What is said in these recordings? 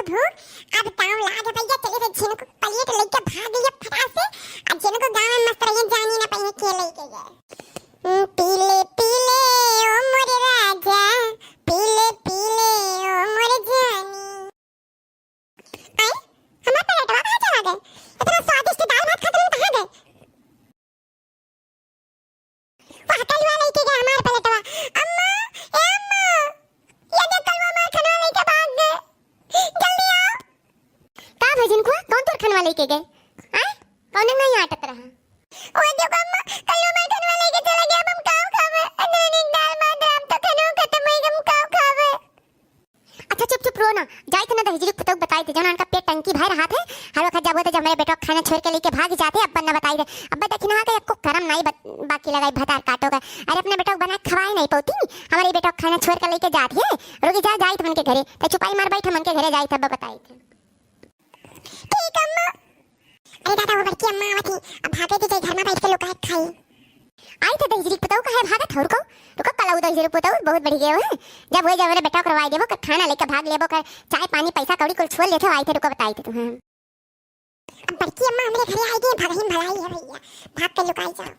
भूख। अब ताव लाग भैया चले रे जिन को प्लेट लेके भाग लिया फटाक से। अब जिन को गांव में मस्त रहिए जानी ना पहले के लेके गए। पीले पीले ओ मोरे राजा, पीले पीले ओ मोरे जानी। आए हमारा पलेटवा कहाँ चला गए? इतना स्वादिष्ट दाल भात खाते हुए कहाँ गए? वो कलवा लेके गया हमारा पलेटवा। अम्मा ए अम्मा, ये देख कलवा हमारा खनवा लेके भाग गए। जल्दी आओ। का भजन को कौन तोर खनवा लेके गए? आए कौन नहीं आटत रहा? ओ देखो अम्मा, कलवा हमारा खनवा लेके चला गया। अब हम काव खावे? नहीं दाल भात राम तो खनवा खत्म हो गया, हम काव खावे? अच्छा चुप चुप रो ना। जाई तो ना दहिजरी पुतौ बताई दे जन उनका पेट टंकी भर रहा थे। हर वक्त जब होते जब मेरे बेटा खाना छोड़ के लेके भाग जाते अब ना बताई दे। अब देखी ना के को करम नहीं बाकी लगाई भतार काटो का। अरे अपने बेटा को बना खवाई नहीं पौती। हमारे बेटा को खाना छोड़ के लेके जाती है। रुकी जा जाई तो मन के घरे तो चुपाई मार बैठ मन के घरे जाई तब बताई थे। ठीक अम्मा। अरे दादा वो बड़की अम्मा आवत थी। अब भागे के घर में बैठ के लोग खाई। आई थे दहिजरी पुतौ का है भागत हो रुको रुको कलाऊ दहिजरी पुतौ बहुत बढ़ गए हो। जब वो जब मेरे बेटा करवाई देबो कर खाना लेके भाग लेबो कर चाय पानी पैसा कौड़ी कुल छोड़ लेथे। आई थे रुको बताई थे तुम्हें। अब बड़की अम्मा हमारे घरे आई गई। भगहीन भलाई है भैया, भाग के लुकाई जाओ।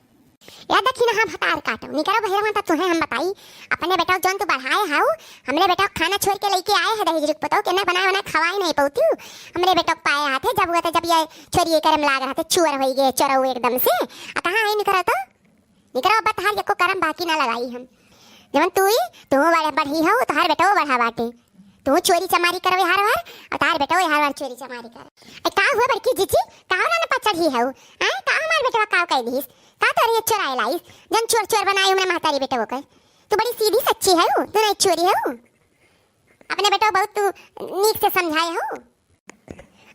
याद रखी ना हाँ भतार काटो निकरो भैया माता तुम्हें हम बताई। अपने बेटा जौन तू बढ़ाए हाउ हमरे बेटा खाना छोड़ के लेके आए है दहिजरी पुतौ के ना बनाए ना खवाई नहीं पौती। हमरे बेटा को पाए हाथे जब हुआ था जब ये छोरी करम लाग रहा था चुअर हो गए चोरौ एकदम से। कहां आई निकरो तो निकरो बता को करम बाकी ना लगाई हम। जवन तू बढ़ी हो तो हर बेटा बढ़ा बाटे। तू चोरी चमारी करवे हर बार और तार बेटा हर बार चोरी चमारी कर। ए का हुआ बड़की जीजी काहो ना पचड़ी है आ का हमार बेटा काव कह दीस का तोरे चोराए लाइस जन चोर चोर बनाई हमरे महतारी बेटा होकर। तू बड़ी सीधी सच्ची है तू नहीं चोरी है। अपने बेटा बहुत तू नीक से समझाए हो।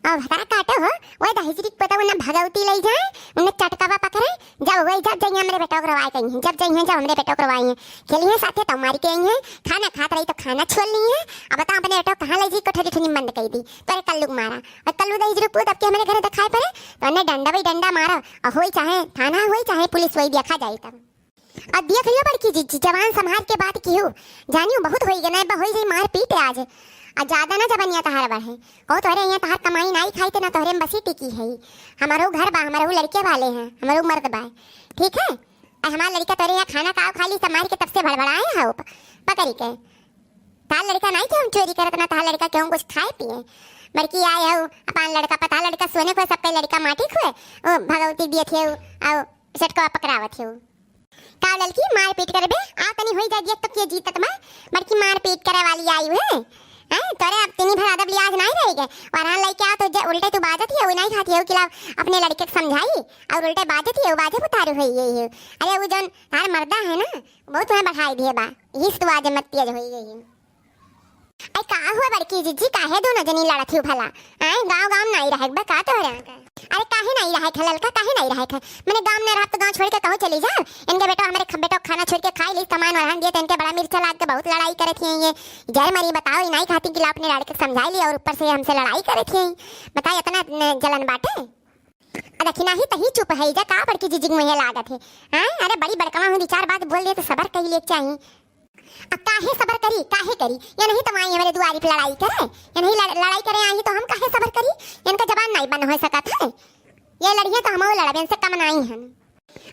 अब हतारा काटो हो वो दहिजरी पता उन्हें भगवती ले जाए उन्हें चटकावा पकड़े जब वही जब जाइए हमरे बेटा को करवाए कहीं जब जाइए जब हमरे बेटा को करवाई खेली है साथे तो मारी के है खाना खात रही तो खाना छोड़ ली है। अब बता अपने बेटा कहाँ ले जी कोठरी ठुनी बंद कर दी तो कल्लू मारा और कल्लू दहिजरी पूत अब के हमारे घर दिखाई पड़े तो उन्हें डंडा भी डंडा मारा और होई चाहे थाना होई चाहे पुलिस वही देखा जाए तब। अब देख लियो बड़की जीजी जवान संभाल के बात की हो जानियो बहुत होई गना होई जाई मार पीट आज आ ज्यादा ना जबनिया तहार बढ़े कहो तोरे यहाँ तहार कमाई नहीं खाई थे ना तोरे में बसी टिकी है। हमारो घर बा हमारो लड़के वाले हैं हमारो मर्द बा ठीक है। हमारा लड़का तोरे यहाँ खाना खाओ खाली समार के तब से भड़बड़ाए है पकड़ी के तार लड़का नहीं थे हम चोरी करत ना तार लड़का क्यों कुछ खाए पिए बड़की आए हो अपन लड़का पता लड़का सोने को सबके लड़का माटी खुए भगवती दिए थे और सटका पकड़ावत थे का लड़की मार पीट कर बे आ तनी होई जाए तो के जीतत में बड़की मार पीट करे वाली आई है तोरे अब तिनी भर अदब लिहाज नहीं रहेगे और हां लेके आ तो उल्टे तू बाजत है वो नहीं खाती है कि अपने लड़के को समझाई और उल्टे बाजत है वो बाजे उतारू है ये अरे वो जन तार मर्दा है ना बहुत तुम्हें बढ़ाई दिए बा हिस तो आज मत तेज होई गई। आई का हुआ बड़की जीजी काहे दोनों जनी लड़त हो भला आए गांव नहीं रहे बा का तो रे अरे काहे नहीं रहे खलल का काहे नहीं रहे मैंने गांव में रह तो गांव छोड़ के कहो चली जा इनके बेटा हमारे बेटा खाना छोड़ के खाई ली सामान वहां दिए इनके बड़ा मिर्चा लाग के बहुत लड़ाई करे थी ये जर मरी बताओ नहीं खाती कि अपने लड़के समझा लिया और ऊपर से हमसे लड़ाई करे थी बताइए इतना जलन बाटे। देखी नहीं तही चुप है जा का बड़की जीजी में लागत है हां अरे बड़ी बड़कवा हुई चार बात बोल दे तो सबर कही ले चाहिए। अब काहे सबर करी काहे करी या नहीं तो आई हमारे दुआरी पे लड़ाई करे या नहीं लड़ाई करे आई तो हम काहे सबर करी इनका जवान नहीं बन हो सकत है ये लड़िए तो हम लड़बे इनसे कम नहीं हम।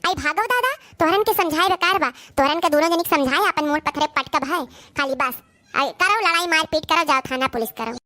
आई भागो दादा तोहरन के समझाए बेकार बा तोहरन के दोनों जनिक समझाए अपन मोड़ पथरे पटका भाई खाली बस आई करो लड़ाई मार पीट करो जाओ थाना पुलिस करो।